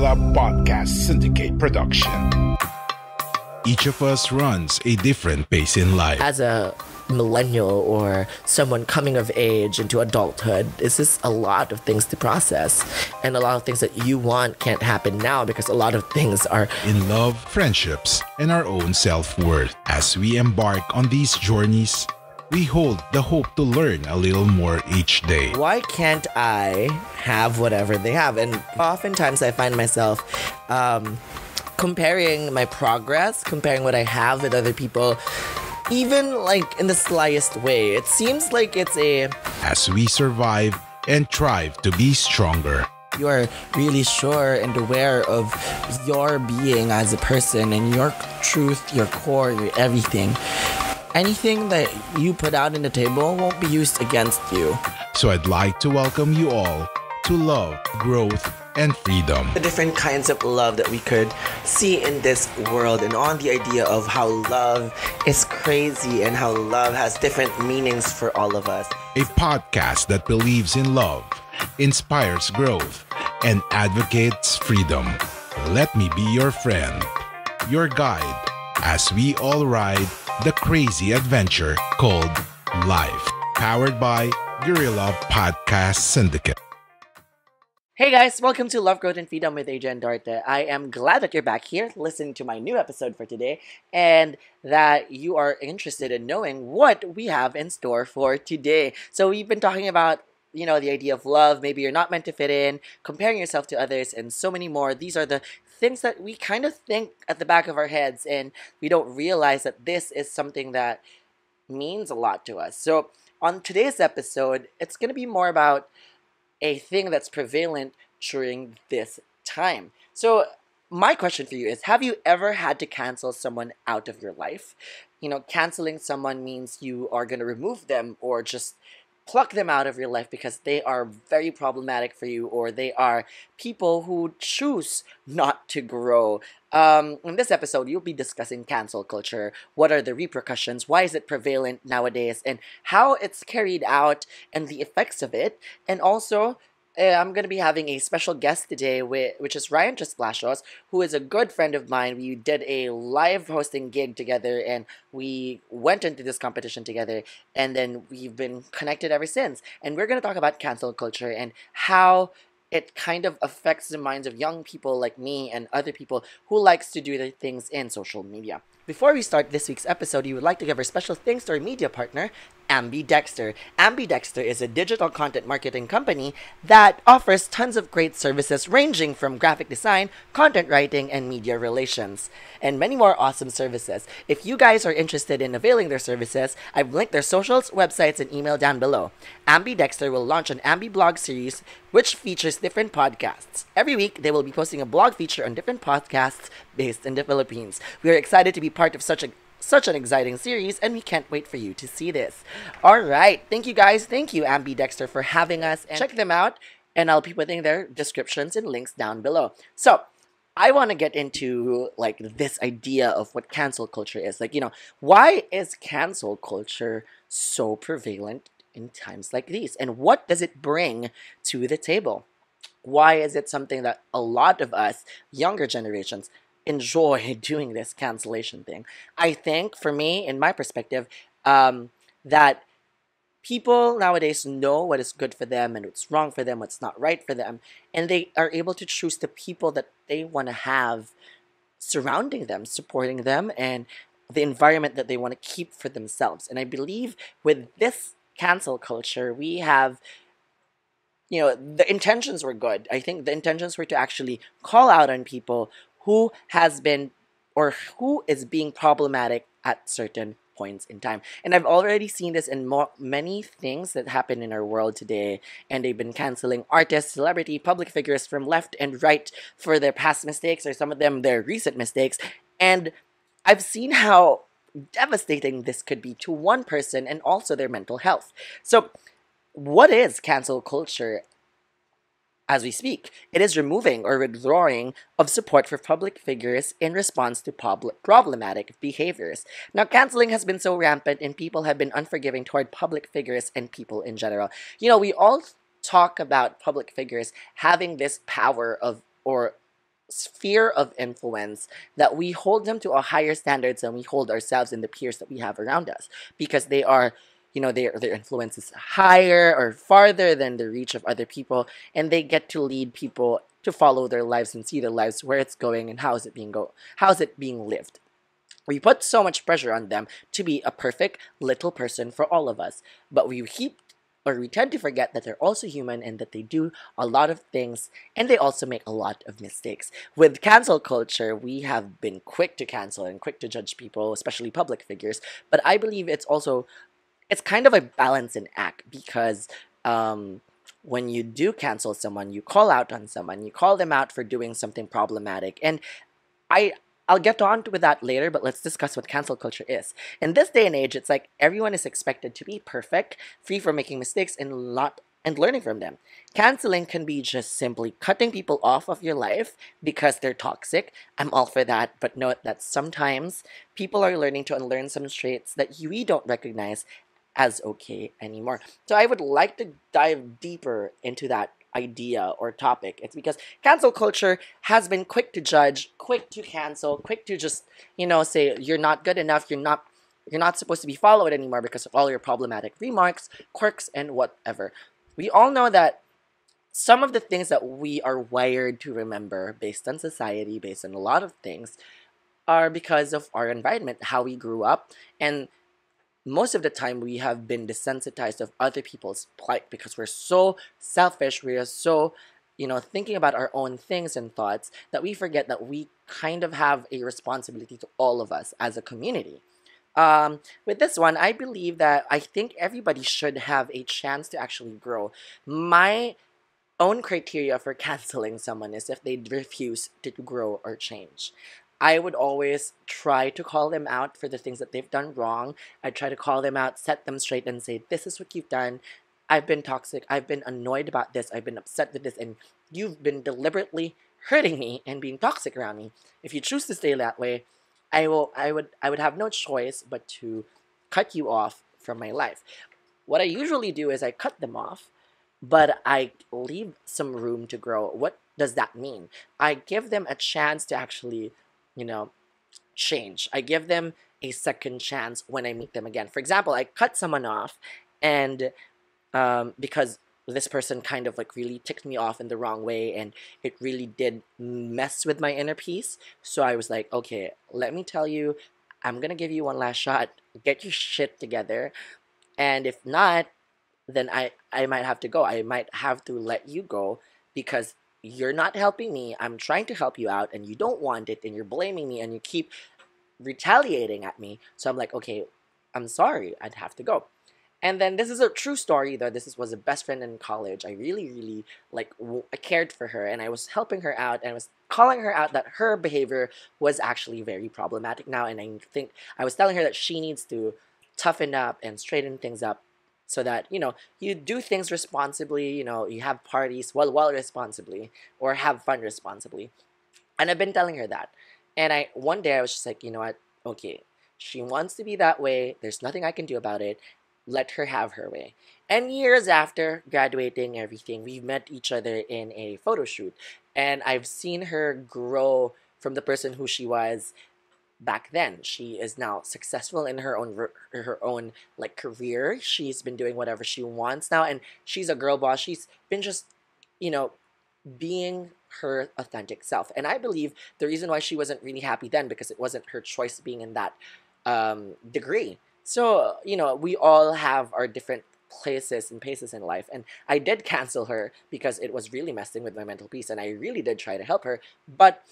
Guerilla Podcast Syndicate production. Each of us runs a different pace in life. As a millennial or someone coming of age into adulthood, it's just a lot of things to process, and a lot of things that you want can't happen now because a lot of things are in love, friendships, and our own self-worth. As we embark on these journeys, we hold the hope to learn a little more each day. Why can't I have whatever they have? And oftentimes I find myself comparing my progress, comparing what I have with other people, even like in the slyest way. It seems like it's as we survive and strive to be stronger. You are really sure and aware of your being as a person and your truth, your core, your everything. Anything that you put out on the table won't be used against you. So I'd like to welcome you all to love, growth, and freedom. The different kinds of love that we could see in this world, and on the idea of how love is crazy and how love has different meanings for all of us. A podcast that believes in love, inspires growth, and advocates freedom. Let me be your friend, your guide, as we all ride the crazy adventure called life. Powered by Guerilla Podcast Syndicate. Hey guys, welcome to Love, Growth, and Freedom with AJ and Dorte. I am glad that you're back here listening to my new episode for today and that you are interested in knowing what we have in store for today. So we've been talking about, the idea of love. Maybe you're not meant to fit in, comparing yourself to others, and so many more. These are the things that we kind of think at the back of our heads, and we don't realize that this is something that means a lot to us. So on today's episode, it's going to be more about a thing that's prevalent during this time. So my question for you is, have you ever had to cancel someone out of your life? Canceling someone means you are going to remove them or just pluck them out of your life because they are very problematic for you, or they are people who choose not to grow. In this episode, you'll be discussing cancel culture. What are the repercussions? Why is it prevalent nowadays? And how it's carried out and the effects of it. And also, I'm going to be having a special guest today, which is Ryan Tresplacios, who is a good friend of mine. We did a live hosting gig together, and we went into this competition together, and then we've been connected ever since. And we're going to talk about cancel culture and how it kind of affects the minds of young people like me and other people who likes to do their things in social media. Before we start this week's episode, we would like to give our special thanks to our media partner, Ambidextr. Ambidextr is a digital content marketing company that offers tons of great services ranging from graphic design, content writing, and media relations, and many more awesome services. If you guys are interested in availing their services, I've linked their socials, websites, and email down below. Ambidextr will launch an Ambi blog series which features different podcasts. Every week, they will be posting a blog feature on different podcasts based in the Philippines. We are excited to be part of such an exciting series, and we can't wait for you to see this. All right. Thank you, guys. Thank you, Ambidextr, for having us. And check them out, and I'll be putting their descriptions and links down below. So I want to get into this idea of what cancel culture is. Why is cancel culture so prevalent in times like these? And what does it bring to the table? Why is it something that a lot of us, younger generations, enjoy doing this cancellation thing? I think, for me, in my perspective, that people nowadays know what is good for them and what's wrong for them, what's not right for them, and they are able to choose the people that they want to have surrounding them, supporting them, and the environment that they want to keep for themselves. And I believe with this cancel culture, we have, the intentions were good. I think the intentions were to actually call out on people who has been or who is being problematic at certain points in time. And I've already seen this in many things that happen in our world today, and they've been canceling artists, celebrity, public figures from left and right for their past mistakes, or some of them their recent mistakes. And I've seen how devastating this could be to one person and also their mental health. So what is cancel culture? As we speak, it is removing or withdrawing of support for public figures in response to problematic behaviors. Now, canceling has been so rampant, and people have been unforgiving toward public figures and people in general. We all talk about public figures having this power of, or sphere of influence that we hold them to a higher standards than we hold ourselves and the peers that we have around us, because they are, their influence is higher or farther than the reach of other people, and they get to lead people to follow their lives and see their lives where it's going and how's it being lived. We put so much pressure on them to be a perfect little person for all of us, but we tend to forget that they're also human and that they do a lot of things and they also make a lot of mistakes. With cancel culture, we have been quick to cancel and quick to judge people, especially public figures, but I believe it's kind of a balancing act, because when you do cancel someone, you call out on someone, you call them out for doing something problematic. And I I'll get on to with that later, but let's discuss what cancel culture is. In this day and age, it's like everyone is expected to be perfect, free from making mistakes, and learning from them. Canceling can be just simply cutting people off of your life because they're toxic. I'm all for that, but note that sometimes people are learning to unlearn some traits that we don't recognize as okay anymore. So I would like to dive deeper into that idea or topic. It's because cancel culture has been quick to judge, quick to cancel, quick to just, say you're not good enough, you're not supposed to be followed anymore because of all your problematic remarks, quirks, and whatever. We all know that some of the things that we are wired to remember based on society, based on a lot of things, are because of our environment, how we grew up, and most of the time we have been desensitized of other people's plight because we're so selfish, we are so, thinking about our own things and thoughts, that we forget that we kind of have a responsibility to all of us as a community. With this one, I believe that I think everybody should have a chance to actually grow. My own criteria for canceling someone is if they refuse to grow or change. I would always try to call them out for the things that they've done wrong. I try to call them out, set them straight, and say, this is what you've done. I've been toxic. I've been annoyed about this. I've been upset with this. And you've been deliberately hurting me and being toxic around me. If you choose to stay that way, I would have no choice but to cut you off from my life. What I usually do is I cut them off, but I leave some room to grow. What does that mean? I give them a chance to actually, you know, change. I give them a second chance when I meet them again. For example, I cut someone off, and because this person kind of like really ticked me off in the wrong way, and it really did mess with my inner peace. So I was like, okay, let me tell you, I'm gonna give you one last shot. Get your shit together, and if not, then I might have to go. I might have to let you go because you're not helping me. I'm trying to help you out and you don't want it and you're blaming me and you keep retaliating at me. So I'm like, okay, I'm sorry. I'd have to go. And then this is a true story though. Was a best friend in college. I really, really I cared for her and I was helping her out and I was calling her out that her behavior was actually very problematic now. And I think I was telling her that she needs to toughen up and straighten things up so that you do things responsibly, you have parties well responsibly, or have fun responsibly. And I've been telling her that. And I one day I was just like, you know what, okay, she wants to be that way, there's nothing I can do about it, let her have her way. And years after graduating, everything, we met each other in a photo shoot, and I've seen her grow from the person who she was back then. She is now successful in her own like career. She's been doing whatever she wants now, and she's a girl boss. She's been just, you know, being her authentic self. And I believe the reason why she wasn't really happy then because it wasn't her choice being in that degree. So we all have our different places and paces in life, and I did cancel her because it was really messing with my mental peace, and I really did try to help her, but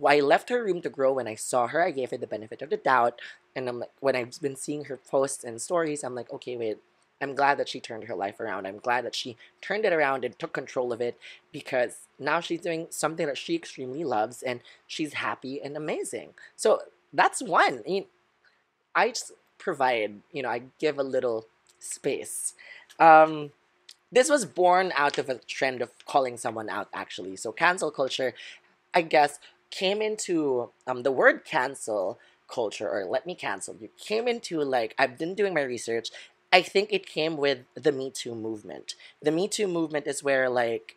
I left her room to grow. When I saw her, I gave her the benefit of the doubt. And I'm like, when I've been seeing her posts and stories, I'm like, okay, wait, I'm glad that she turned her life around. I'm glad that she turned it around and took control of it, because now she's doing something that she extremely loves and she's happy and amazing. So that's one. I just provide, I give a little space. This was born out of a trend of calling someone out, actually. So cancel culture, I guess, came into the word cancel culture, or let me cancel you, came into, like, I've been doing my research. I think it came with the Me Too movement. The Me Too movement is where, like,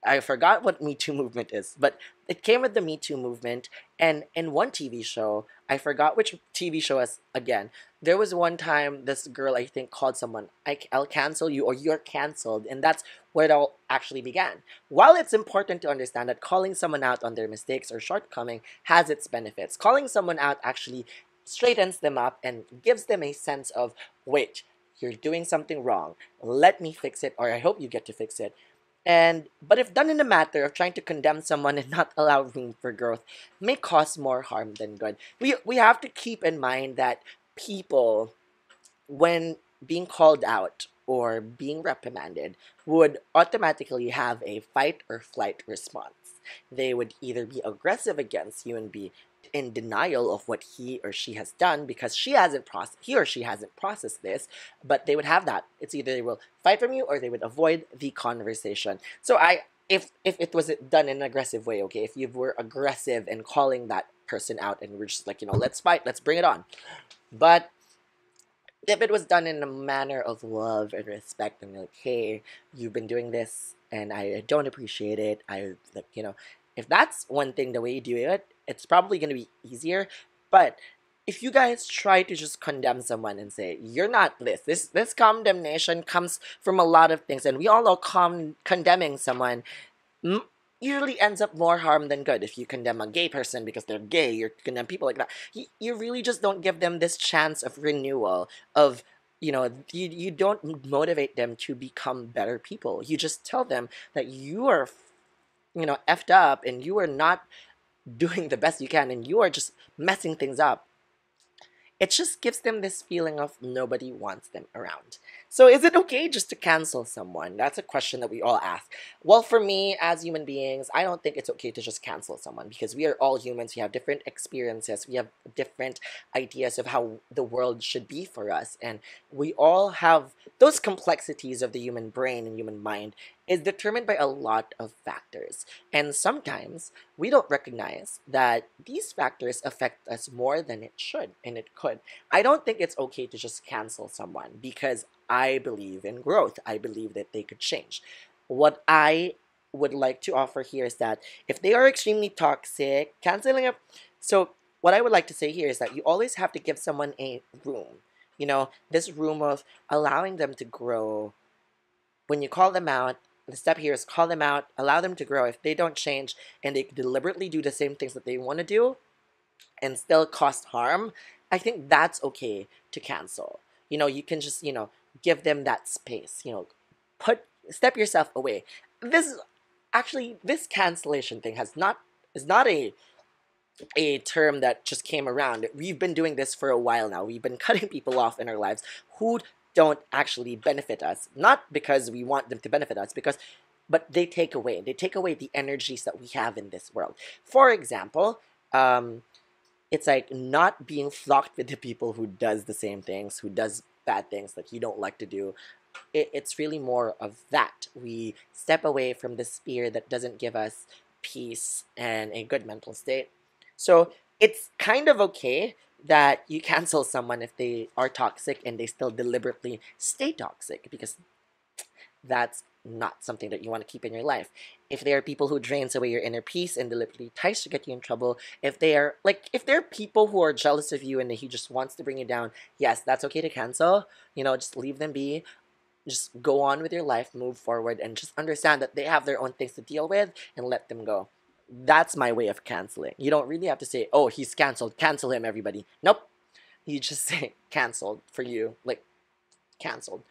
I forgot what Me Too movement is, but It came with the Me Too movement, and in one TV show, I forgot which TV show was again. There was one time this girl, I think, called someone, I'll cancel you, or you're canceled, and that's where it all actually began. While it's important to understand that calling someone out on their mistakes or shortcoming has its benefits, calling someone out actually straightens them up and gives them a sense of, wait, you're doing something wrong. Let me fix it, or I hope you get to fix it. And but if done in a matter of trying to condemn someone and not allow room for growth, may cause more harm than good. We have to keep in mind that people, when being called out or being reprimanded, would automatically have a fight or flight response. They would either be aggressive against you and be in denial of what he or she has done because he or she hasn't processed this, but they would have that. It's either they will fight from you or they would avoid the conversation. So if it was done in an aggressive way, okay, if you were aggressive and calling that person out and we're just like, let's fight, let's bring it on. But if it was done in a manner of love and respect and like, hey, you've been doing this and I don't appreciate it, I like, if that's one thing, the way you do it, it's probably going to be easier. But if you guys try to just condemn someone and say you're not this condemnation comes from a lot of things, and we all know condemning someone usually ends up more harm than good. If you condemn a gay person because they're gay, you condemn people like that, you really just don't give them this chance of renewal, of you don't motivate them to become better people. You just tell them that you are effed up and you are not doing the best you can and you are just messing things up. It just gives them this feeling of nobody wants them around. So is it okay just to cancel someone? That's a question that we all ask. Well, for me, as human beings, I don't think it's okay to just cancel someone, because we are all humans. We have different experiences. We have different ideas of how the world should be for us. And we all have those complexities of the human brain and human mind is determined by a lot of factors. And sometimes we don't recognize that these factors affect us more than it should and it could. I don't think it's okay to just cancel someone, because I believe in growth. I believe that they could change. What I would like to offer here is that if they are extremely toxic, canceling up. So what I would like to say here is that you always have to give someone a room. This room of allowing them to grow. When you call them out, the step here is call them out, allow them to grow. If they don't change and they deliberately do the same things that they want to do and still cause harm, I think that's okay to cancel. You can just, give them that space, step yourself away. This cancellation thing is not a term that just came around. We've been doing this for a while now. We've been cutting people off in our lives who don't actually benefit us, not because we want them to benefit us, but they take away the energies that we have in this world. For example, it's like not being flocked with the people who does the same things, who does bad things that you don't like to do. It's really more of that. We step away from the sphere that doesn't give us peace and a good mental state. So it's kind of okay that you cancel someone if they are toxic and they still deliberately stay toxic, because that's not something that you want to keep in your life. If there are people who drains away your inner peace and deliberately tries to get you in trouble, if there are people who are jealous of you and he just wants to bring you down, yes, that's okay to cancel. Just leave them be. Just go on with your life, move forward, and just understand that they have their own things to deal with and let them go. That's my way of canceling. You don't really have to say, oh, he's canceled, cancel him, everybody. Nope. You just say canceled for you, like canceled.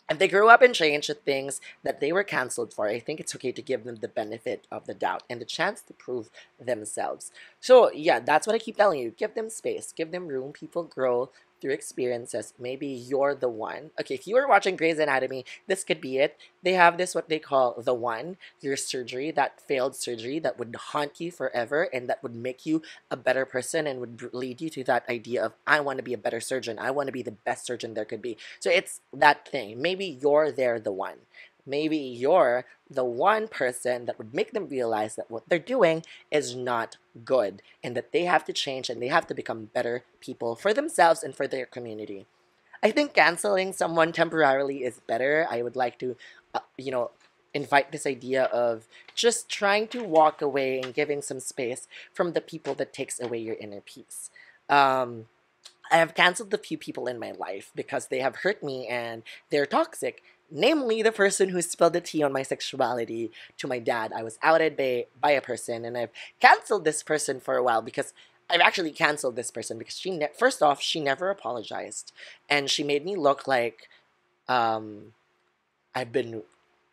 If they grow up and change the things that they were canceled for, I think it's okay to give them the benefit of the doubt and the chance to prove themselves. So yeah, that's what I keep telling you. Give them space, give them room. People grow through experiences. Maybe you're the one. Okay, if you were watching Grey's Anatomy, this could be it. They have this, what they call the one, your surgery, that failed surgery that would haunt you forever and that would make you a better person and would lead you to that idea of, I want to be a better surgeon. I want to be the best surgeon there could be. So it's that thing. Maybe you're there the one. Maybe you're the one person that would make them realize that what they're doing is not good and that they have to change and they have to become better people for themselves and for their community. I think canceling someone temporarily is better. I would like to, invite this idea of just trying to walk away and giving some space from the people that takes away your inner peace. Um, I have canceled a few people in my life because they have hurt me and they're toxic. Namely, the person who spilled the tea on my sexuality to my dad. I was outed by a person, and I've canceled this person for a while because I've actually canceled this person because first off, she never apologized, and she made me look like um, I've been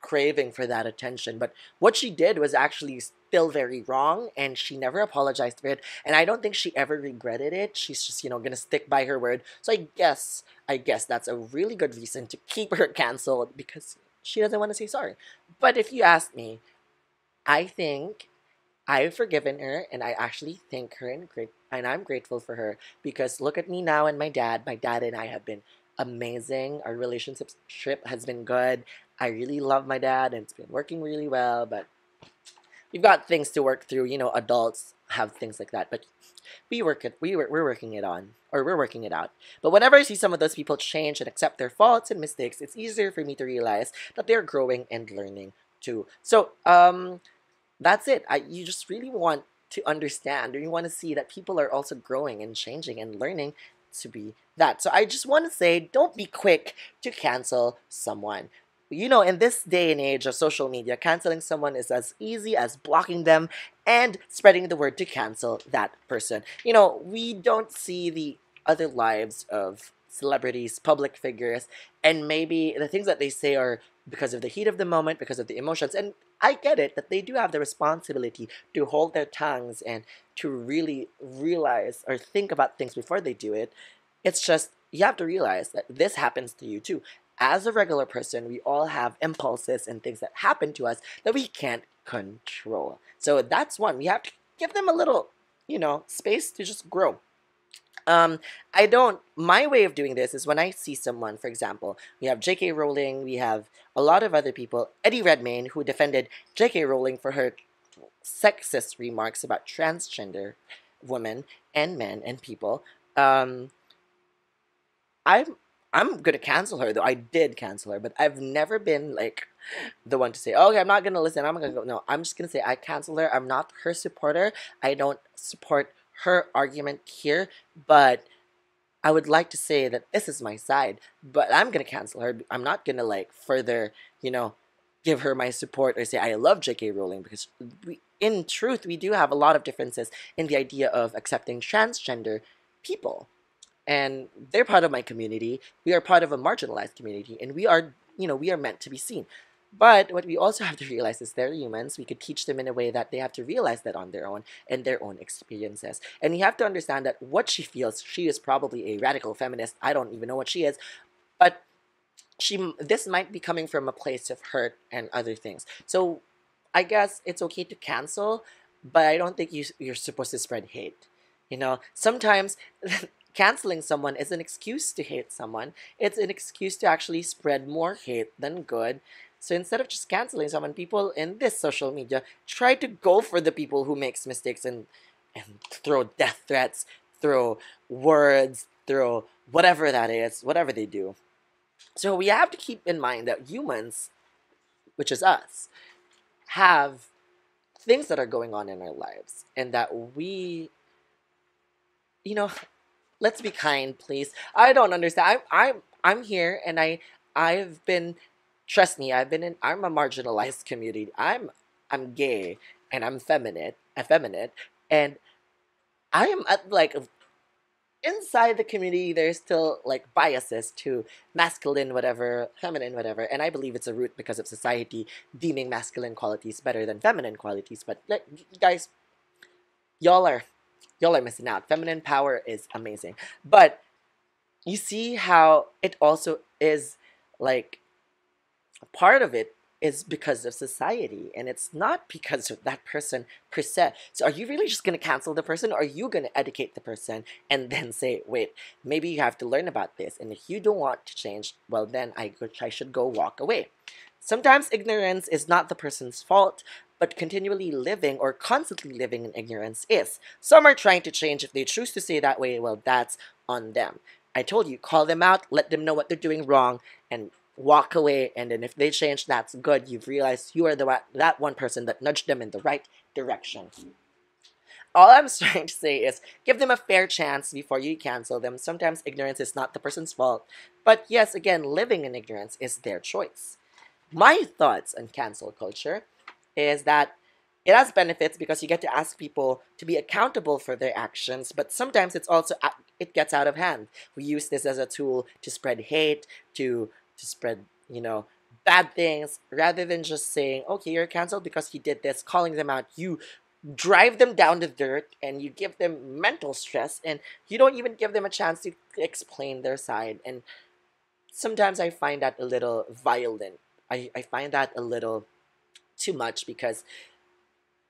craving for that attention. But what she did was actually still very wrong, and she never apologized for it. And I don't think she ever regretted it. She's just, gonna stick by her word. So I guess that's a really good reason to keep her canceled because she doesn't want to say sorry. But if you ask me, I think I've forgiven her, and I actually thank her and I'm grateful for her because look at me now and my dad. My dad and I have been amazing. Our relationship has been good. I really love my dad, and it's been working really well. But we've got things to work through. Adults have things like that, but we're working it on, or we're working it out. But whenever I see some of those people change and accept their faults and mistakes, it's easier for me to realize that they're growing and learning too. So that's it. You just really want to understand, or you want to see that people are also growing and changing and learning to be that. So I just want to say, don't be quick to cancel someone. In this day and age of social media, canceling someone is as easy as blocking them and spreading the word to cancel that person. We don't see the other lives of celebrities, public figures, and maybe the things that they say are because of the heat of the moment, because of the emotions. And I get it that they do have the responsibility to hold their tongues and to really realize or think about things before they do it. It's just, you have to realize that this happens to you too. As a regular person, we all have impulses and things that happen to us that we can't control. So that's one. We have to give them a little, space to just grow. My way of doing this is when I see someone, for example, we have J.K. Rowling, we have a lot of other people, Eddie Redmayne, who defended J.K. Rowling for her sexist remarks about transgender women and men and people. I'm I'm gonna cancel her though. I did cancel her, but I've never been like the one to say, "Oh, okay, I'm not gonna listen. I'm gonna go." No, I'm just gonna say I cancel her. I'm not her supporter. I don't support her argument here, but I would like to say that this is my side. But I'm gonna cancel her. I'm not gonna like further, give her my support or say I love J.K. Rowling because in truth, we do have a lot of differences in the idea of accepting transgender people, and they're part of my community. We are part of a marginalized community, and we are meant to be seen. But what we also have to realize is they're humans. We could teach them in a way that they have to realize that on their own and their own experiences. And we have to understand that what she feels, she is probably a radical feminist. I don't even know what she is, but this might be coming from a place of hurt and other things. So I guess it's okay to cancel, but I don't think you're supposed to spread hate. Sometimes canceling someone is an excuse to hate someone. It's an excuse to actually spread more hate than good. So instead of just canceling someone, people in this social media try to go for the people who makes mistakes and throw death threats, throw words, throw whatever that is, whatever they do. So we have to keep in mind that humans, which is us, have things that are going on in our lives, and that we, you know, let's be kind, please. I don't understand. I'm here, and I've been. Trust me, I'm a marginalized community. I'm gay, and I'm effeminate, and I am at like inside the community. There's still like biases to masculine, whatever, feminine, whatever, and I believe it's a root because of society deeming masculine qualities better than feminine qualities. But like, guys, y'all are y'all are missing out. Feminine power is amazing, but you see how it also is like part of it is because of society, and it's not because of that person per se. So are you really just going to cancel the person, or are you going to educate the person and then say, wait, maybe you have to learn about this, and if you don't want to change, well, then I should go walk away. Sometimes ignorance is not the person's fault, but continually living or constantly living in ignorance is. Some are trying to change. If they choose to say that way, well, that's on them. I told you, call them out, let them know what they're doing wrong, and walk away, and then if they change, that's good. You've realized you are that one person that nudged them in the right direction. All I'm trying to say is give them a fair chance before you cancel them. Sometimes ignorance is not the person's fault. But yes, again, living in ignorance is their choice. My thoughts on cancel culture is that it has benefits because you get to ask people to be accountable for their actions, but sometimes it gets out of hand. We use this as a tool to spread hate, to spread, bad things, rather than just saying, okay, you're canceled because you did this, calling them out. You drive them down the dirt and you give them mental stress, and you don't even give them a chance to explain their side. And sometimes I find that a little violent. I find that a little too much, because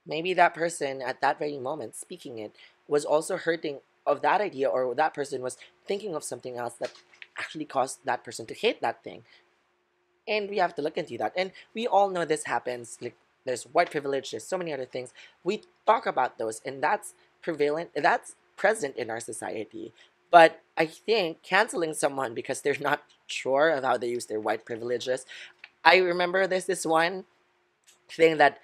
maybe that person at that very moment speaking it was also hurting of that idea, or that person was thinking of something else that actually caused that person to hate that thing. And we have to look into that. And we all know this happens. Like, there's white privilege, there's so many other things. We talk about those, and that's prevalent, that's present in our society. But I think canceling someone because they're not sure of how they use their white privileges. I remember there's this one thing that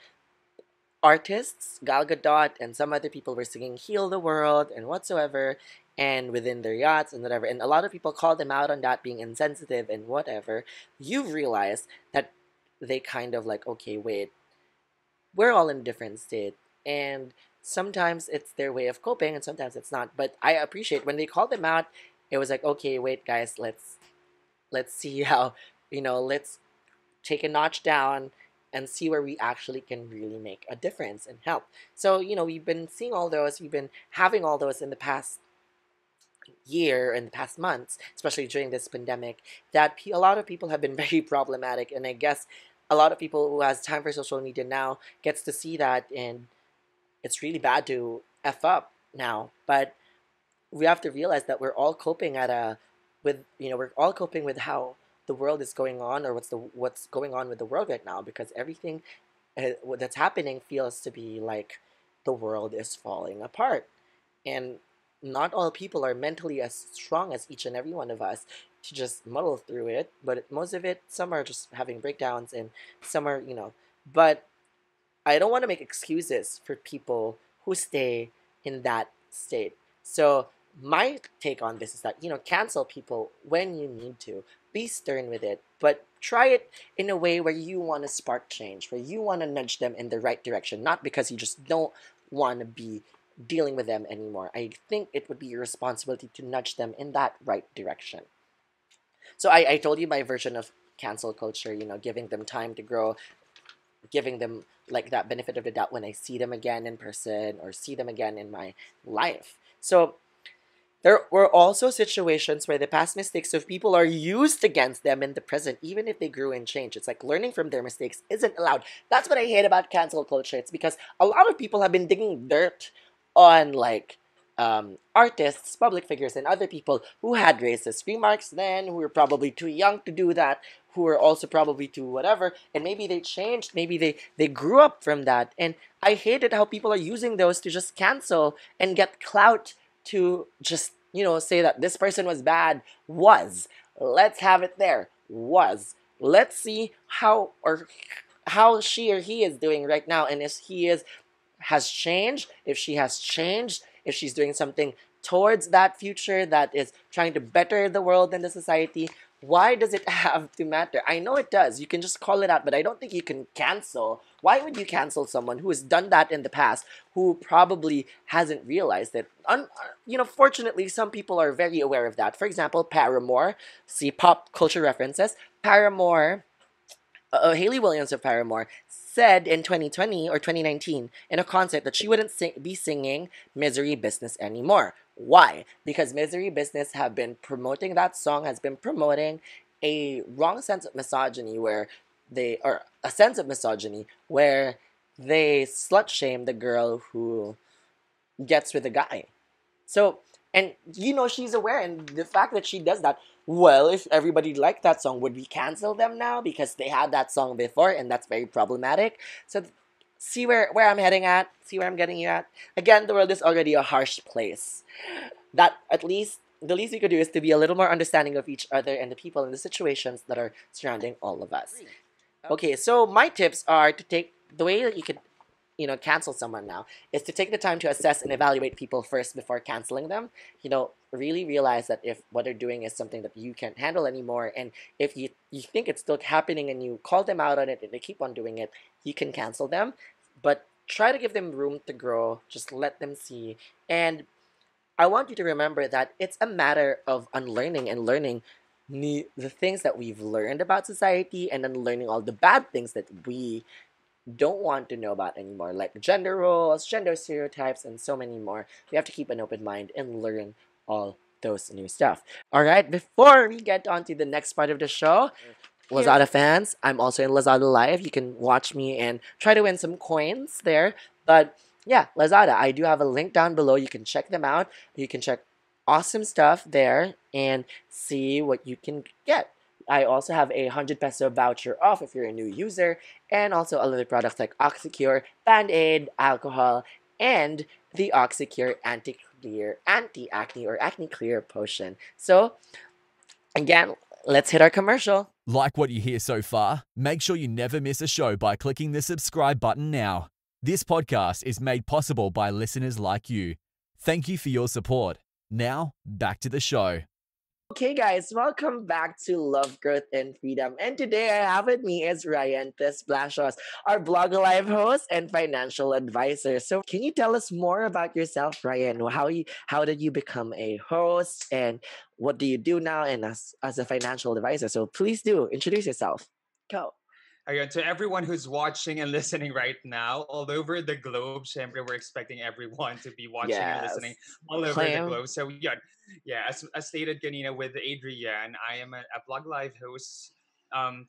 artists, Gal Gadot, and some other people were singing "Heal the World" and whatsoever, and within their yachts and whatever. And a lot of people called them out on that being insensitive and whatever. You've realized that they kind of like, okay, wait, we're all in a different state, and sometimes it's their way of coping, and sometimes it's not. But I appreciate when they called them out. It was like, okay, wait, guys, let's see how, let's take a notch down and see where we actually can really make a difference and help. So, we've been seeing all those, we've been having all those in the past year and the past months, especially during this pandemic, that a lot of people have been very problematic. And I guess a lot of people who has time for social media now gets to see that, and it's really bad to F up now. But we have to realize that we're all coping we're all coping with how the world is going on, or what's going on with the world right now, because everything that's happening feels to be like the world is falling apart. And not all people are mentally as strong as each and every one of us to just muddle through it, but most of it, some are just having breakdowns, and some are, but I don't want to make excuses for people who stay in that state. So my take on this is that, cancel people when you need to. Be stern with it, but try it in a way where you want to spark change, where you want to nudge them in the right direction, not because you just don't want to be dealing with them anymore. I think it would be your responsibility to nudge them in that right direction. So I told you my version of cancel culture, giving them time to grow, giving them like that benefit of the doubt when I see them again in person or see them again in my life. So there were also situations where the past mistakes of people are used against them in the present, even if they grew and changed. It's like learning from their mistakes isn't allowed. That's what I hate about cancel culture. It's because a lot of people have been digging dirt on like artists, public figures, and other people who had racist remarks then, who were probably too young to do that, who were also probably too whatever, and maybe they changed, maybe they grew up from that. And I hated how people are using those to just cancel and get clout, to just, say that this person was bad. Let's have it there. Let's see how she or he is doing right now, and if he has changed, if she has changed, if she's doing something towards that future that is trying to better the world and the society. Why does it have to matter? I know it does. You can just call it out, but I don't think you can cancel. Why would you cancel someone who has done that in the past, who probably hasn't realized it? Fortunately, some people are very aware of that. For example, Paramore. See, pop culture references. Paramore, Hayley Williams of Paramore, said in 2020 or 2019 in a concert that she wouldn't be singing Misery Business anymore. Why? Because Misery Business have been promoting, that song has been promoting a wrong sense of misogyny, where they slut shame the girl who gets with the guy. So, and she's aware, and the fact that she does that, well, if everybody liked that song, would we cancel them now because they had that song before, and that's very problematic? So see where I'm heading at? See where I'm getting you at? Again, the world is already a harsh place. That at least, the least we could do is to be a little more understanding of each other and the people and the situations that are surrounding all of us. Okay, so my tips are to take the way that you could, cancel someone now is to take the time to assess and evaluate people first before canceling them. Really realize that if what they're doing is something that you can't handle anymore, and if you think it's still happening and you call them out on it and they keep on doing it, you can cancel them. But try to give them room to grow. Just let them see. And I want you to remember that it's a matter of unlearning and learning the things that we've learned about society and unlearning all the bad things that we don't want to know about anymore, like gender roles, gender stereotypes, and so many more. We have to keep an open mind and learn all those new stuff. All right, before we get on to the next part of the show, Lazada fans, I'm also in Lazada Live. You can watch me and try to win some coins there. But yeah, Lazada, I do have a link down below. You can check them out. You can check awesome stuff there and see what you can get. I also have a 100 peso voucher off if you're a new user, and also other products like Oxycure, Band-Aid, alcohol, and the Oxycure anti-acne or acne clear potion. So, again, let's hit our commercial. Like what you hear so far? Make sure you never miss a show by clicking the subscribe button now. This podcast is made possible by listeners like you. Thank you for your support. Now, back to the show. Okay, guys, welcome back to Love, Growth, and Freedom. And today I have with me is Ryan Tresplacios, our Blog Live host and financial advisor. So, can you tell us more about yourself, Ryan? How did you become a host, and what do you do now, and as a financial advisor? So, please do introduce yourself. Go. Ayun, to everyone who's watching and listening right now, all over the globe, syempre we're expecting everyone to be watching and listening all over the globe. So as stated kanina with Adrian, I am a Blog Live host,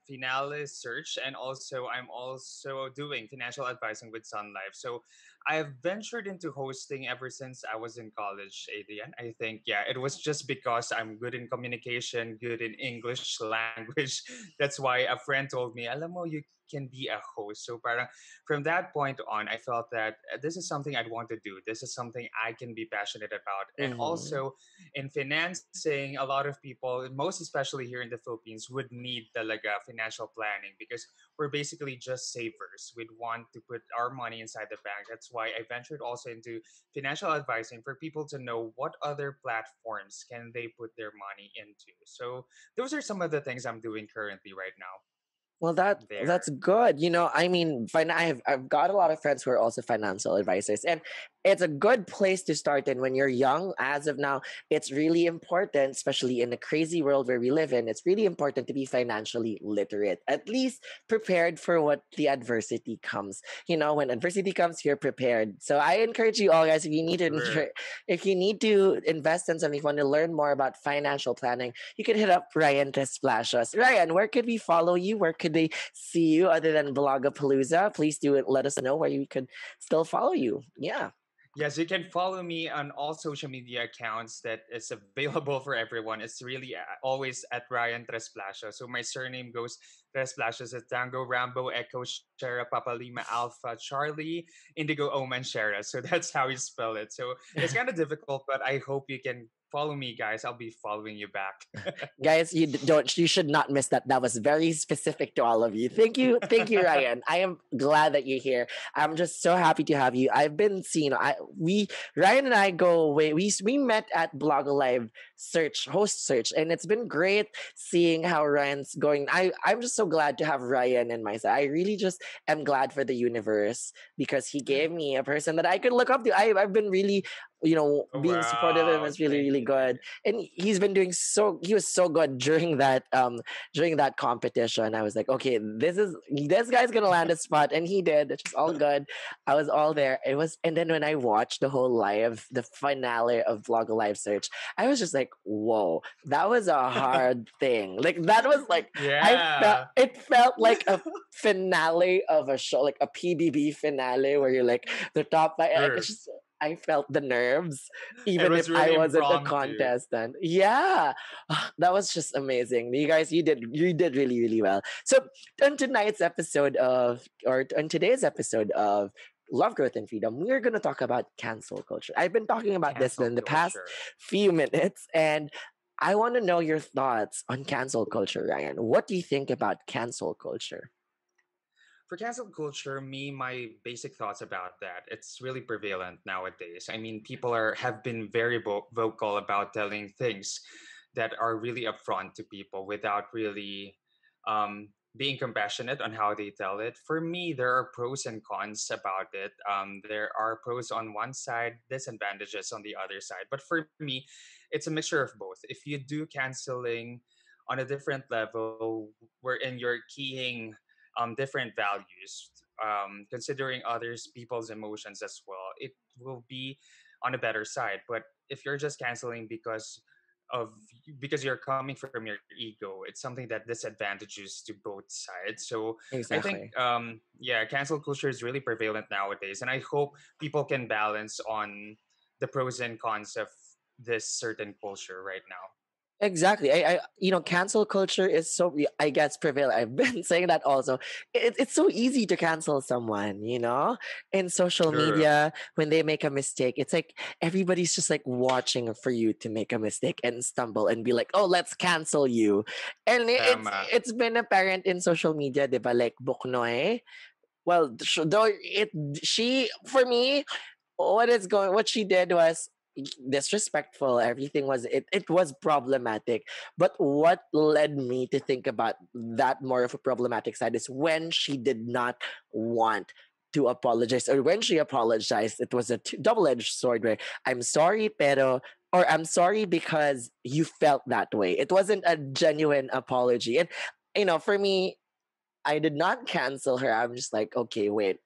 Finale Search, and also I'm also doing financial advising with Sun Life. So I have ventured into hosting ever since I was in college, Adrian. I think, it was just because I'm good in communication, good in English language. That's why a friend told me, alam mo, you can be a host. So parang from that point on, I felt that this is something I'd want to do. This is something I can be passionate about. And also in financing, a lot of people, most especially here in the Philippines, would need talaga financial planning because we're basically just savers. We'd want to put our money inside the bank. That's why I ventured also into financial advising for people to know what other platforms can they put their money into. So those are some of the things I'm doing currently right now. Well, that's good. I mean, I've got a lot of friends who are also financial advisors, and it's a good place to start. And when you're young, as of now, it's really important, especially in the crazy world where we live in. It's really important to be financially literate, at least prepared for what the adversity comes. When adversity comes, you're prepared. So I encourage you all, guys, if you need to invest in something, if you want to learn more about financial planning, you can hit up Ryan Tresplacios. Ryan, where could we follow you? Where could they see you other than Blogapalooza? Please do it. Let us know where you could still follow you. Yeah. Yes, you can follow me on all social media accounts that is available for everyone. It's really always at Ryan Tresplacios. So my surname goes Tresplacios at Tango, Rambo, Echo, Shera, Papa Lima, Alpha, Charlie, Indigo, Oman, Shera. So that's how you spell it. So it's kind of difficult, but I hope you can follow me, guys. I'll be following you back. Guys, you should not miss that. That was very specific to all of you. Thank you, Ryan. I am glad that you're here. I'm just so happy to have you. I've been seeing Ryan and I go away. We met at Blog Live host search, and it's been great seeing how Ryan's going. I'm just so glad to have Ryan in my side. I really just am glad for the universe because he gave me a person that I could look up to. I've been really being supportive of him is really, really good. And he was so good during that competition. I was like, okay, this guy's gonna land a spot, and he did. It's just all good. I was all there. And then when I watched the finale of Vlog Live Search, I was just like, whoa, that was a hard thing. Like that was like it felt like a finale of a show, like a PBB finale where you're like the top five. Like, it's just, I felt the nerves, even if I wasn't a contestant. Yeah, that was just amazing. You guys, you did really, really well. So, on today's episode of Love, Growth, and Freedom, we're going to talk about cancel culture. I've been talking about this Cancel in the past culture. few minutes, and I want to know your thoughts on cancel culture, Ryan. What do you think about cancel culture? For cancel culture, my basic thoughts about that, it's really prevalent nowadays. I mean, people have been very vocal about telling things that are really upfront to people without really being compassionate on how they tell it. For me, there are pros and cons about it. There are pros on one side, disadvantages on the other side. But for me, it's a mixture of both. If you do canceling on a different level, wherein you're keying different values, considering others people's emotions as well, it will be on a better side. But if you're just canceling of because you're coming from your ego, it's something that disadvantages to both sides. So I think Exactly. yeah, cancel culture is really prevalent nowadays, and I hope people can balance on the pros and cons of this certain culture right now. Exactly. Cancel culture is so, I guess, prevalent. I've been saying that also. It's so easy to cancel someone, in social True. media when they make a mistake. It's like everybody's just like watching for you to make a mistake and stumble and be like, oh, let's cancel you. And Tama. it's been apparent in social media, diba? Like Buknoy. Well, though she, for me, what she did was disrespectful. Everything was, it was problematic. But what led me to think about that more of a problematic side is when she did not want to apologize, or when she apologized, it was a double-edged sword where I'm sorry pero, or I'm sorry because you felt that way. It wasn't a genuine apology. And for me, I did not cancel her. I'm just like, okay, wait,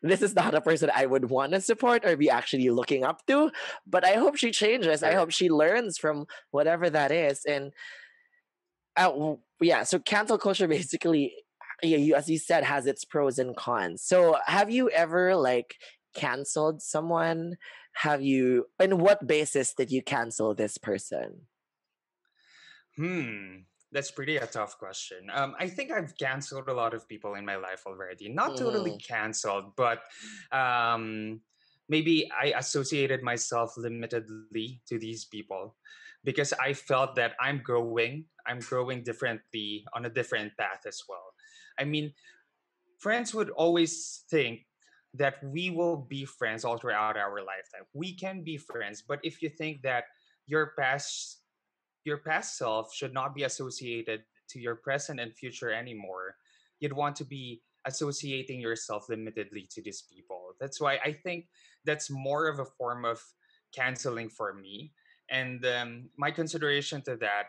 this is not a person I would want to support or be actually looking up to. But I hope she changes. I True. hope she learns from whatever that is. And yeah, so cancel culture basically, yeah, as you said, has its pros and cons. So have you ever like canceled someone? Have you? And what basis did you cancel this person? Hmm, that's pretty a tough question. I think I've canceled a lot of people in my life already. Not totally Mm-hmm. canceled, but um, maybe I associated myself limitedly to these people because I felt that I'm growing. I'm growing differently on a different path as well. I mean, friends would always think that we will be friends all throughout our lifetime. We can be friends, but if you think that your past your past self should not be associated to your present and future anymore. You'd want to be associating yourself limitedly to these people. That's why I think that's more of a form of canceling for me. And my consideration to that,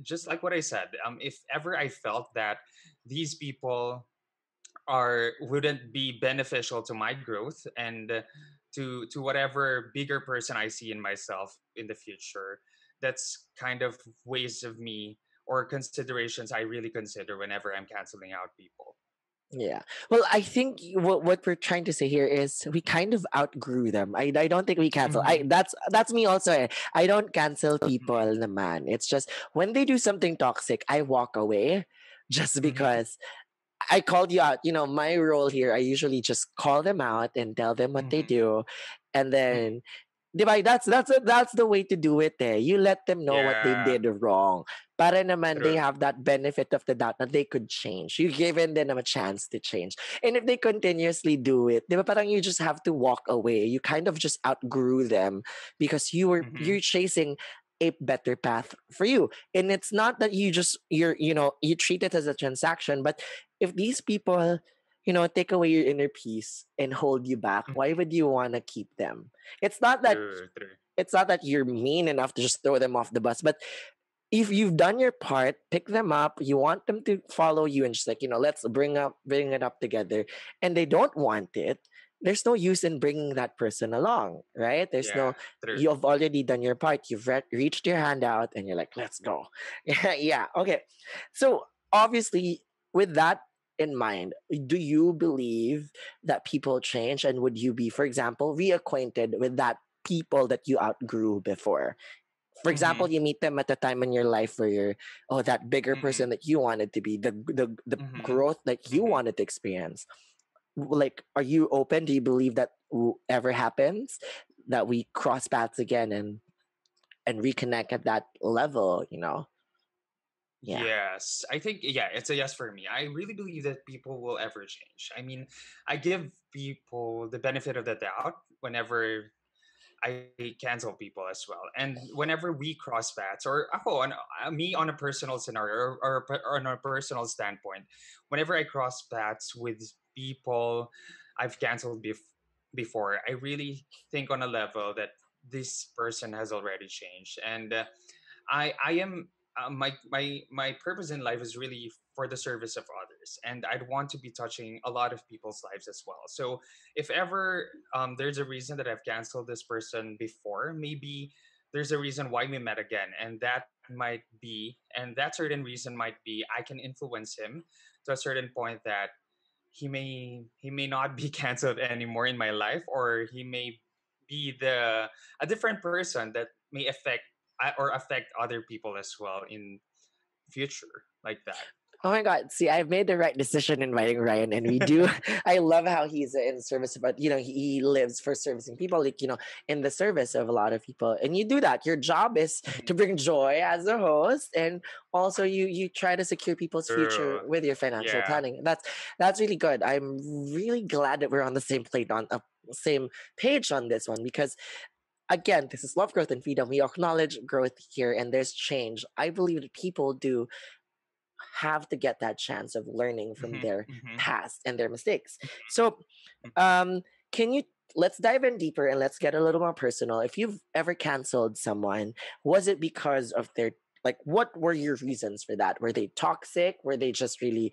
just like what I said, if ever I felt that these people wouldn't be beneficial to my growth and to whatever bigger person I see in myself in the future. That's kind of ways of me or considerations I really consider whenever I'm canceling out people. Yeah. Well, I think what we're trying to say here is we kind of outgrew them. I don't think we cancel. Mm-hmm. That's me also. I don't cancel people, Mm-hmm. man. It's just when they do something toxic, I walk away just Mm-hmm. because I called you out. My role here, I usually just call them out and tell them what they Mm-hmm. do. And Mm-hmm. then, diba, that's the way to do it eh. You let them know what they Yeah, did wrong. Para naman they true. have that benefit of the doubt that they could change. You given them a chance to change. And if they continuously do it, diba, parang you just have to walk away. You kind of just outgrew them because Mm-hmm. you're chasing a better path for you. And it's not that you treat it as a transaction, but if these people, take away your inner peace and hold you back, why Mm-hmm. would you want to keep them? It's not that True, true. it's not that you're mean enough to just throw them off the bus, but if you've done your part, pick them up. You want them to follow you and just like, let's bring it up together. And they don't want it. There's no use in bringing that person along, right? There's Yeah, no, true. you've already done your part. You've reached your hand out and you're like, let's go. Yeah. Okay. So obviously, with that in mind, do you believe that people change? And would you be, for example, reacquainted with that people that you outgrew before? For example, Mm-hmm. you meet them at a time in your life where you're, oh, that bigger Mm-hmm. person that you wanted to be, the Mm-hmm. growth that you Mm-hmm. wanted to experience. like, are you open? Do you believe that ever happens that we cross paths again and reconnect at that level? Yeah. Yes, I think yeah, it's a yes for me. I really believe that people will ever change. I mean, I give people the benefit of the doubt whenever I cancel people as well. And whenever we cross paths, or me on a personal scenario or on a personal standpoint, whenever I cross paths with people I've canceled before, I really think on a level that this person has already changed. And I am my purpose in life is really for the service of others, and I'd want to be touching a lot of people's lives as well. So if ever there's a reason that I've canceled this person before, maybe there's a reason why we met again, and that certain reason might be I can influence him to a certain point that he may not be canceled anymore in my life, or he may be the a different person that may affect other people as well in future like that. Oh my God. See, I've made the right decision inviting Ryan, and we do. I love how he's in service, but he lives for servicing people, like, in the service of a lot of people. And you do that. Your job is to bring joy as a host, and also you try to secure people's future True. with your financial Yeah. planning. That's really good. I'm really glad that we're on the same plate, on a same page on this one, because again, this is Love, Growth, and Freedom. We acknowledge growth here, and there's change. I believe that people do have to get that chance of learning from Mm-hmm, their mm-hmm, past and their mistakes. So, um, can you let's dive in deeper and let's get a little more personal. If you've ever canceled someone, was it because of their, like, what were your reasons for that? Were they toxic? Were they just really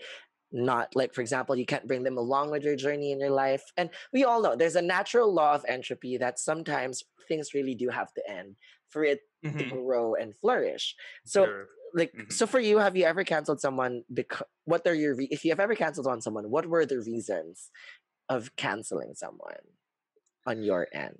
not, like, for example, you can't bring them along with your journey in your life? And we all know there's a natural law of entropy that sometimes things really do have to end for it to mm-hmm. grow and flourish. So, True. like, Mm-hmm. so for you, have you ever canceled someone? Because what are your if you have ever canceled on someone, what were the reasons of canceling someone on your end?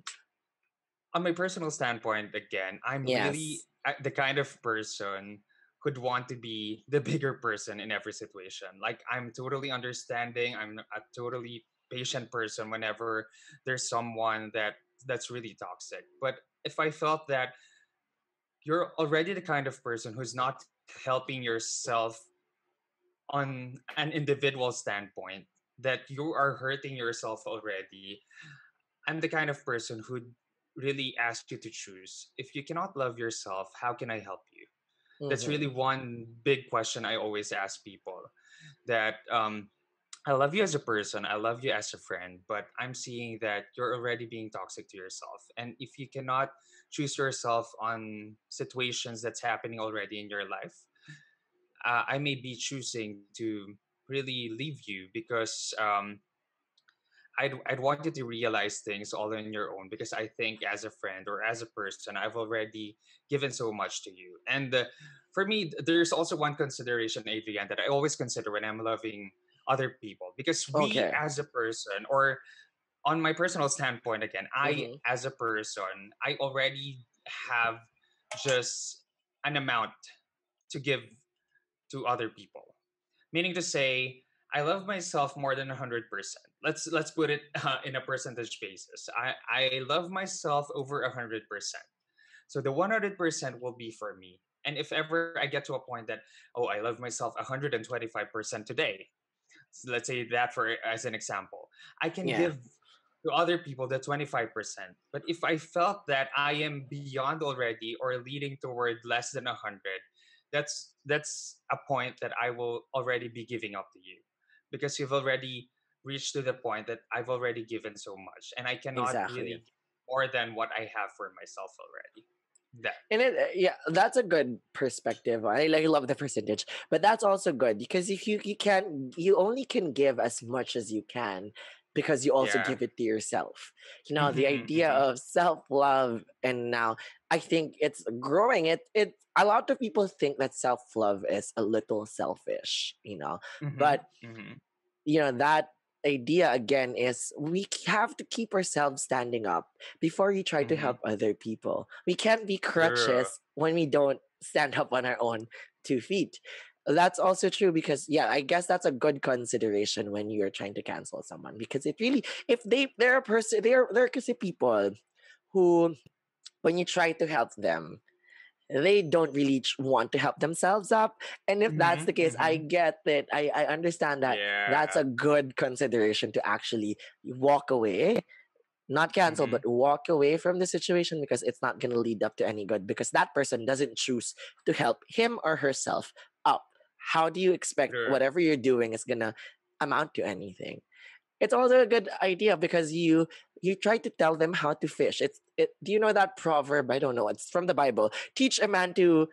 On my personal standpoint, again, I'm really Yes. the kind of person who'd want to be the bigger person in every situation. Like, I'm totally understanding. I'm a totally patient person whenever there's someone that's really toxic. But if I felt that you're already the kind of person who's not helping yourself on an individual standpoint, that you are hurting yourself already, I'm the kind of person who really asks you to choose. If you cannot love yourself, how can I help you? That's really Mm-hmm. one big question I always ask people. That I love you as a person, I love you as a friend, but I'm seeing that you're already being toxic to yourself. And if you cannot choose yourself on situations that's happening already in your life, I may be choosing to really leave you, because I'd want you to realize things all on your own, because I think as a friend or as a person, I've already given so much to you. And for me, there's also one consideration, Adrian, that I always consider when I'm loving other people, because we Okay. as a person, or on my personal standpoint, again, I Mm-hmm. as a person, I already have just an amount to give to other people. Meaning to say, I love myself more than 100%. Let's put it in a percentage basis. I love myself over 100%. So the 100% will be for me. And if ever I get to a point that, oh, I love myself 125% today, so let's say that for as an example, I can Yeah. give to other people the 25%. But if I felt that I am beyond already, or leading toward less than 100, that's a point that I will already be giving up to you, because you've already reached to the point that I've already given so much, and I cannot Exactly. really give more than what I have for myself already. That. And yeah, that's a good perspective. I love the percentage, but that's also good because if you only can give as much as you can, because you also Yeah. give it to yourself. The Mm-hmm, idea mm-hmm, of self love, and now I think it's growing. It a lot of people think that self love is a little selfish, mm-hmm, but mm-hmm. that idea again is we have to keep ourselves standing up before we try to Mm-hmm. help other people. We can't be True. crutches when we don't stand up on our own 2 feet. That's also true because yeah, I guess that's a good consideration when you're trying to cancel someone because it really if they're a person they're kasi people who when you try to help them they don't really want to help themselves up. And if that's the Mm-hmm, case, I mm-hmm. get that. I understand that that's Yeah. a good consideration to actually walk away, not cancel, Mm-hmm. but walk away from the situation because it's not going to lead up to any good because that person doesn't choose to help him or herself up. How do you expect True. whatever you're doing is going to amount to anything? It's also a good idea because you try to tell them how to fish. Do you know that proverb? I don't know. It's from the Bible. Teach a man to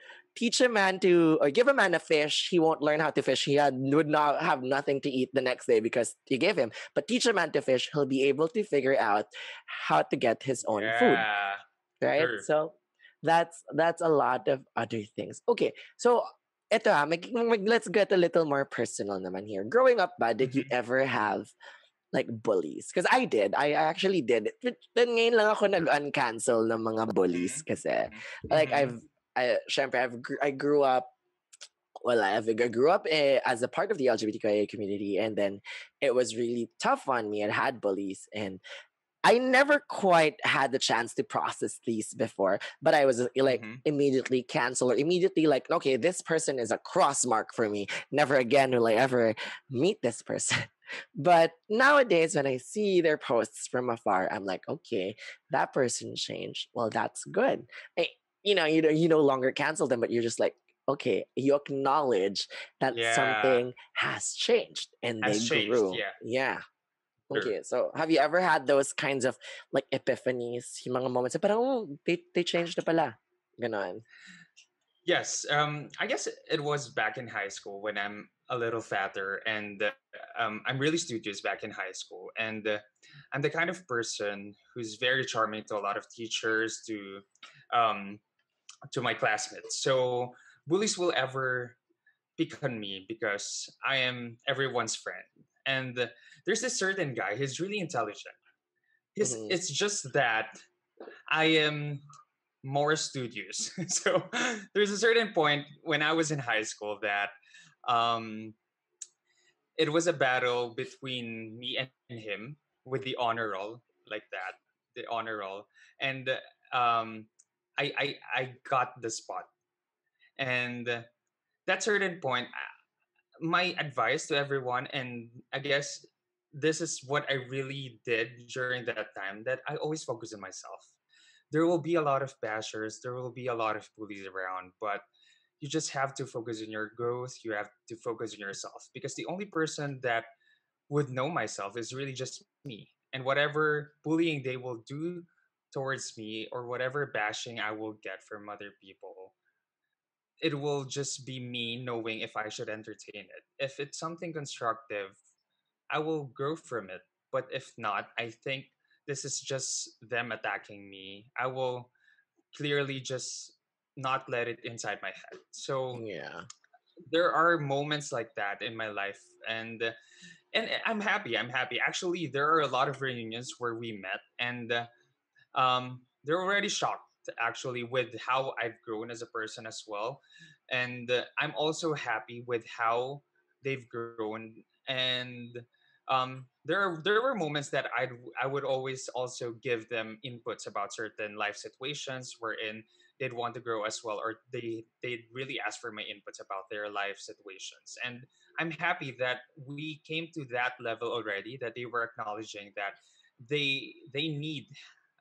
or give a man a fish, he won't learn how to fish. Would not have nothing to eat the next day because you gave him. But teach a man to fish, he'll be able to figure out how to get his own food. Yeah. Right? True. So that's a lot of other things. Okay. So let's get a little more personal naman here. Growing up ba, did you Mm-hmm. ever have like bullies? Because I did. I actually did. Then ngayon lang ako nag-uncancel ng mga bullies kasi Mm-hmm. like Mm-hmm. syempre I grew up I grew up as a part of the LGBTQIA community and then it was really tough on me. I had bullies and I never quite had the chance to process these before, but I was like Mm-hmm. immediately cancel or immediately like, okay, this person is a cross mark for me. Never again will I ever meet this person. But nowadays, when I see their posts from afar, I'm like, okay, that person changed. Well, that's good. You no longer cancel them, but you're just like, okay, you acknowledge that Yeah. something has changed and they Has changed. grew. Yeah. Yeah. True. Okay, so have you ever had those kinds of like epiphanies, yung mga moments na parang, oh, they changed na pala. Ganon. Yes. I guess it was back in high school when I'm a little fatter, and I'm really studious back in high school, and I'm the kind of person who's very charming to a lot of teachers, um, to my classmates. So bullies will ever pick on me because I am everyone's friend. And there's this certain guy. He's really intelligent. Mm-hmm. It's just that I am more studious. So there's a certain point when I was in high school that um, it was a battle between me and him with the honor roll, like that, the honor roll, and I got the spot. And that certain point, my advice to everyone, and I guess this is what I really did during that time, that I always focus on myself. There will be a lot of bashers, there will be a lot of bullies around, but you just have to focus on your growth. You have to focus on yourself because the only person that would know myself is really just me. And whatever bullying they will do towards me or whatever bashing I will get from other people, it will just be me knowing if I should entertain it. If it's something constructive, I will grow from it. But if not, I think this is just them attacking me. I will clearly just not let it inside my head. So Yeah. there are moments like that in my life, and I'm happy. I'm happy. Actually, there are a lot of reunions where we met, and they're already shocked actually with how I've grown as a person as well, and I'm also happy with how they've grown. And there were moments that I would always also give them inputs about certain life situations wherein they'd want to grow as well, or they'd really ask for my inputs about their life situations. And I'm happy that we came to that level already, that they were acknowledging that they need,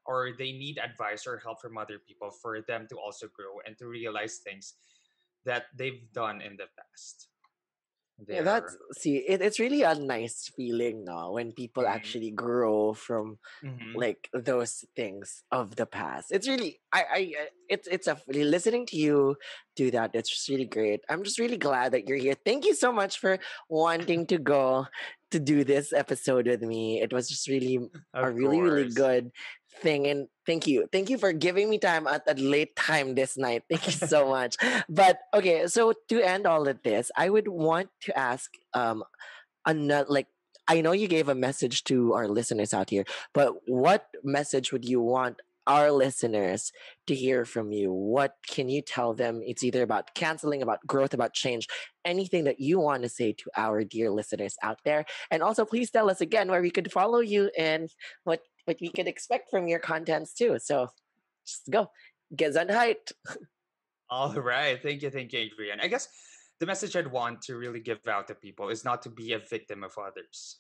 or they need advice or help from other people for them to also grow and to realize things that they've done in the past Yeah, there. it's really a nice feeling now when people Mm-hmm. actually grow from Mm-hmm. like those things of the past. It's really it's a listening to you do that. It's just really great. I'm just really glad that you're here. Thank you so much for wanting to go to do this episode with me. It was just really a Of really course. good thing, and thank you for giving me time at a late time this night. Thank you so much. But okay, so to end all of this, I would want to ask another like I know you gave a message to our listeners out here, but what message would you want our listeners to hear from you. What can you tell them? It's either about canceling, about growth, about change, anything that you want to say to our dear listeners out there. And also, please tell us again where we could follow you and what we could expect from your contents too. So just go. Gesundheit. All right. Thank you, Adrian. I guess the message I'd want to really give out to people is not to be a victim of others.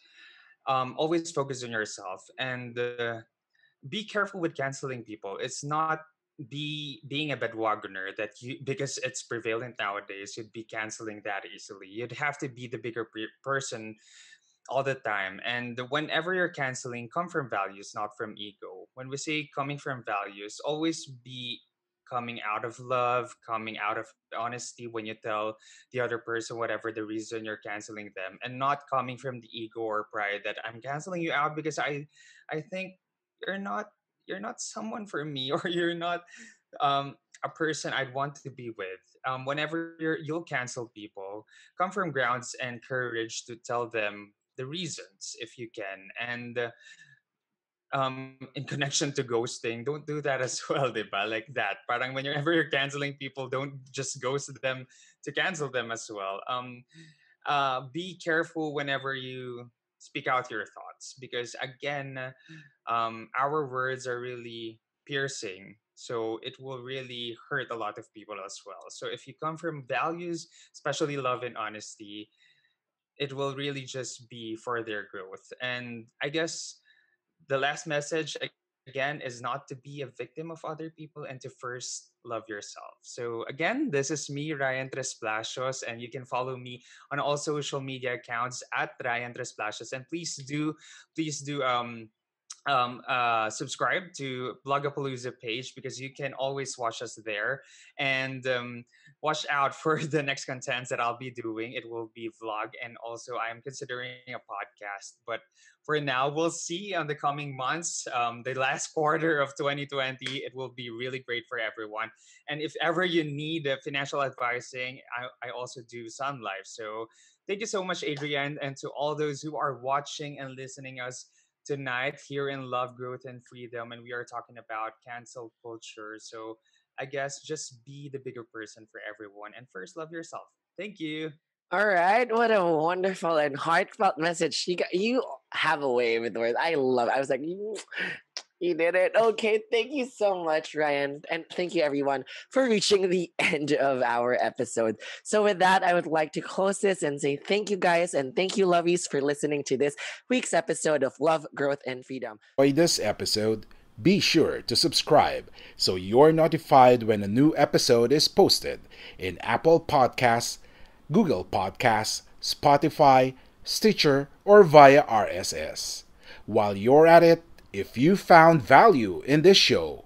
Always focus on yourself and be careful with canceling people. It's not being a bandwagoner that you, because it's prevalent nowadays, you'd be canceling that easily. You'd have to be the bigger person all the time. And whenever you're canceling, come from values, not from ego. When we say coming from values, always be coming out of love, coming out of honesty when you tell the other person whatever the reason you're canceling them, and not coming from the ego or pride that I'm canceling you out because I think you're not someone for me, or you're not a person I'd want to be with. Whenever you'll cancel people, come from grounds and courage to tell them the reasons if you can. And in connection to ghosting, don't do that as well, diba? Like that. Parang whenever you're canceling people, don't just ghost them to cancel them as well. Be careful whenever you speak out your thoughts, because again, our words are really piercing, so it will really hurt a lot of people as well. So if you come from values, especially love and honesty, it will really just be for their growth. And I guess the last message again is not to be a victim of other people and to first love yourself. So again, this is me, Ryan Tresplacios, and you can follow me on all social media accounts at Ryan Tresplacios. And please do subscribe to Blogapalooza page, because you can always watch us there. And watch out for the next contents that I'll be doing. It will be vlog, and also I am considering a podcast. But for now, we'll see on the coming months. The last quarter of 2020, it will be really great for everyone. And if ever you need financial advising, I also do Sun Life. So thank you so much, Adrian, and to all those who are watching and listening us tonight here in Love, Growth, and Freedom. And we are talking about cancel culture. So I guess just be the bigger person for everyone, and first love yourself. Thank you. All right, what a wonderful and heartfelt message. You have a way with words. I love it. I was like, you did it. Okay, thank you so much, Ryan. And thank you, everyone, for reaching the end of our episode. So with that, I would like to close this and say thank you, guys, and thank you, lovies, for listening to this week's episode of Love, Growth, and Freedom. Enjoy this episode. Be sure to subscribe so you're notified when a new episode is posted in Apple Podcasts, Google Podcasts, Spotify, Stitcher, or via RSS. While you're at it, if you found value in this show,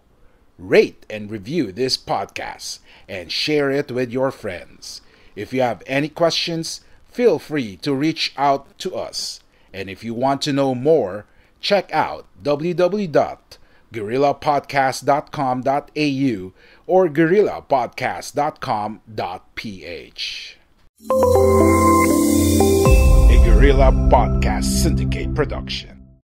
rate and review this podcast and share it with your friends. If you have any questions, feel free to reach out to us. And if you want to know more, check out www.guerillapodcast.com.au or guerillapodcast.com.ph. A Guerilla Podcast Syndicate production.